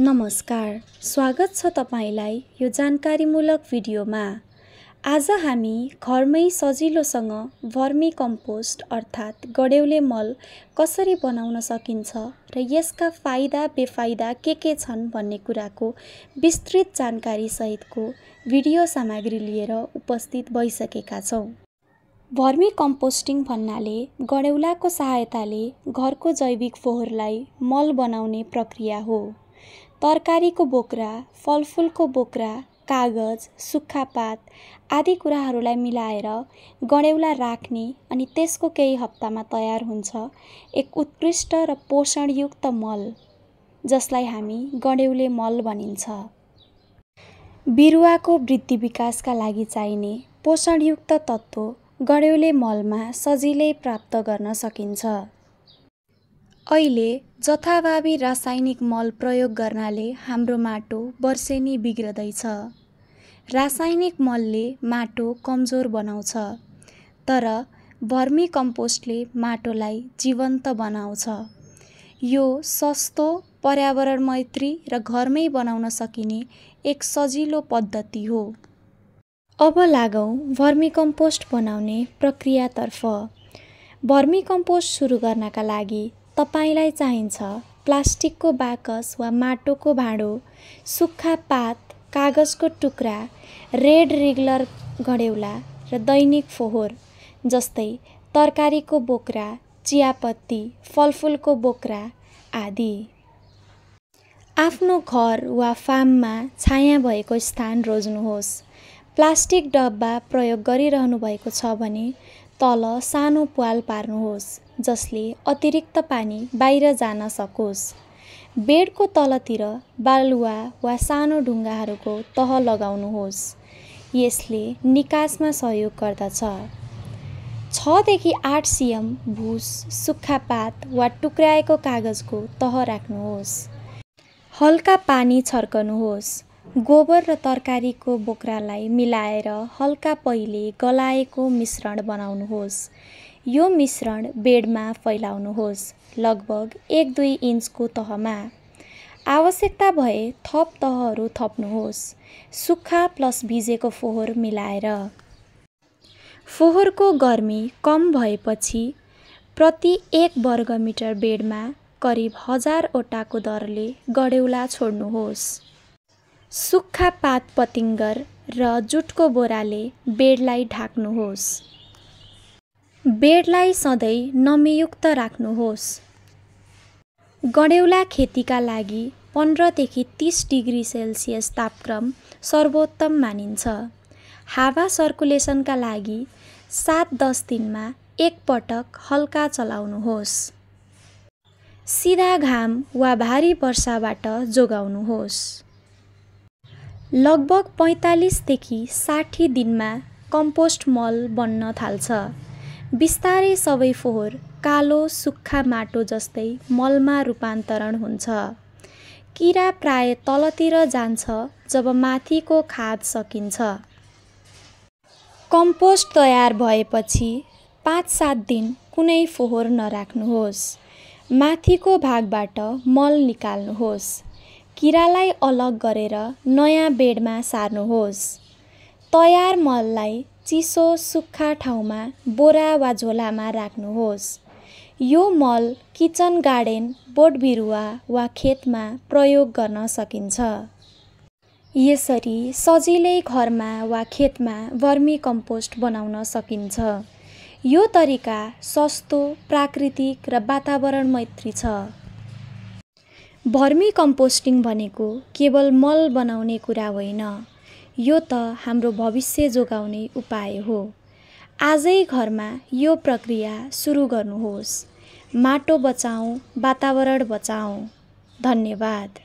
नमस्कार, स्वागत छ तपाईलाई यो जानकारीमूलक भिडियोमा। आज हामी घरमै सजिलोसँग भर्मी कम्पोस्ट अर्थात् गडेउले मल कसरी बनाउन सकिन्छ र यसका फाइदा बेफाइदा के छन् भन्ने कुराको विस्तृत जानकारी सहितको भिडियो सामग्री लिएर उपस्थित भइसकेका छौं। भर्मी कम्पोस्टिङ भन्नाले गडेउलाको सहायताले घरको जैविक फोहोरलाई मल बनाउने प्रक्रिया हो। तरकारीको बोक्रा, फलफुलको बोक्रा, कागज, सुक्खा पात आदि कुराहरूलाई मिलाएर गडेउला राख्ने अनि त्यसको केही हप्तामा तयार हुन्छ एक उत्कृष्ट र पोषणयुक्त मल, जसलाई हामी गडेउले मल भनिन्छ। बिरुवाको वृद्धि विकासका लागि चाहिने पोषणयुक्त तत्त्व गडेउले मलमा सजिलै प्राप्त गर्न सकिन्छ। अहिले जथाभावी रासायनिक मल प्रयोग गर्नाले हाम्रो माटो वर्षेनी बिग्रदैछ। रासायनिक मलले माटो कमजोर बनाउँछ, तर भर्मी कम्पोस्टले माटोलाई जीवन्त बनाउँछ। यो सस्तो, पर्यावरण मैत्री र घरमै बनाउन सकिने एक सजिलो पद्धति हो। अब लागौं भर्मी कम्पोस्ट बनाउने प्रक्रियातर्फ। भर्मी कम्पोस्ट सुरु गर्नका लागि तपाईलाई चाहिन्छ प्लास्टिकको बाकस वा माटोको भाँडो, सुक्खा पात, कागजको टुक्रा, रेड रेगुलर गडेउला र दैनिक फोहोर जस्तै तरकारीको बोक्रा, चियापत्ती, फलफुलको बोक्रा आदि। आफ्नो घर वा फार्ममा छाया भएको स्थान रोज्नुहोस्। प्लास्टिक डब्बा प्रयोग गरिरहनु भएको छ भने तल सानो प्वाल पार्नुहोस्, जसले अतिरिक्त पानी बाहिर जान सकोस्। बेडको तलतिर बालुवा वा सानो ढुङ्गाहरूको तह लगाउनुहोस्। यसले निकासमा सहयोग गर्दछ। 6 देखि 8 सिएम भुस, सुक्खा पात वा टुक्र्याएको कागजको तह राख्नुहोस्। हल्का पानी छर्कनुहोस्। गोबर र तरकारीको बोक्रालाई मिलाएर हल्का पहिले गलाएको मिश्रण बनाउनुहोस्। यो मिश्रण बेडमा फैलाउनुहोस्, लगभग 1-2 इन्चको तहमा। आवश्यकता भए थप तहहरू थप्नुहोस्, सुक्खा प्लस भिजेको फोहोर मिलाएर। फोहोरको गर्मी कम भएपछि प्रति 1 वर्ग मिटर बेडमा करिब 1000 वटाको दरले गडेउला छोड्नुहोस्। सुक्खा पात पतिङ्गर र जुटको बोराले बेडलाई ढाक्नुहोस्। बेडलाई सधैँ नमीयुक्त राख्नुहोस्। गडेउला खेतीका लागि 15 देखि 30 डिग्री सेल्सियस तापक्रम सर्वोत्तम मानिन्छ। हावा सर्कुलेसनका लागि 7-10 दिनमा एक पटक हल्का चलाउनुहोस्। सिधा घाम वा भारी वर्षाबाट जोगाउनुहोस्। लगभग 45 देखि 60 दिनमा कम्पोस्ट मल बन्न थाल्छ। बिस्तारै सबै फोहोर कालो सुक्खा माटो जस्तै मलमा रूपान्तरण हुन्छ। किरा प्राय तलतिर जान्छ जब माथिको खाद सकिन्छ। कम्पोस्ट तयार भएपछि 5-7 दिन कुनै फोहोर नराख्नुहोस्। माथिको भागबाट मल निकाल्नुहोस्। किरालाई अलग गरेर नयाँ बेडमा सार्नुहोस्। तयार मललाई चिसो सुक्खा ठाउँमा बोरा वा झोलामा राख्नुहोस्। यो मल किचन गार्डन, बोटबिरुवा वा खेतमा प्रयोग गर्न सकिन्छ। यसरी सजिलै घरमा वा खेतमा भर्मी कम्पोस्ट बनाउन सकिन्छ। यो तरिका सस्तो, प्राकृतिक र वातावरण मैत्री छ। भर्मी कम्पोस्टिङ भनेको केवल मल बनाउने कुरा होइन, यो त हाम्रो भविष्य जोगाउने उपाय हो। आजै घरमा यो प्रक्रिया सुरु गर्नुहोस्। माटो बचाऊँ, वातावरण बचाऊँ। धन्यवाद।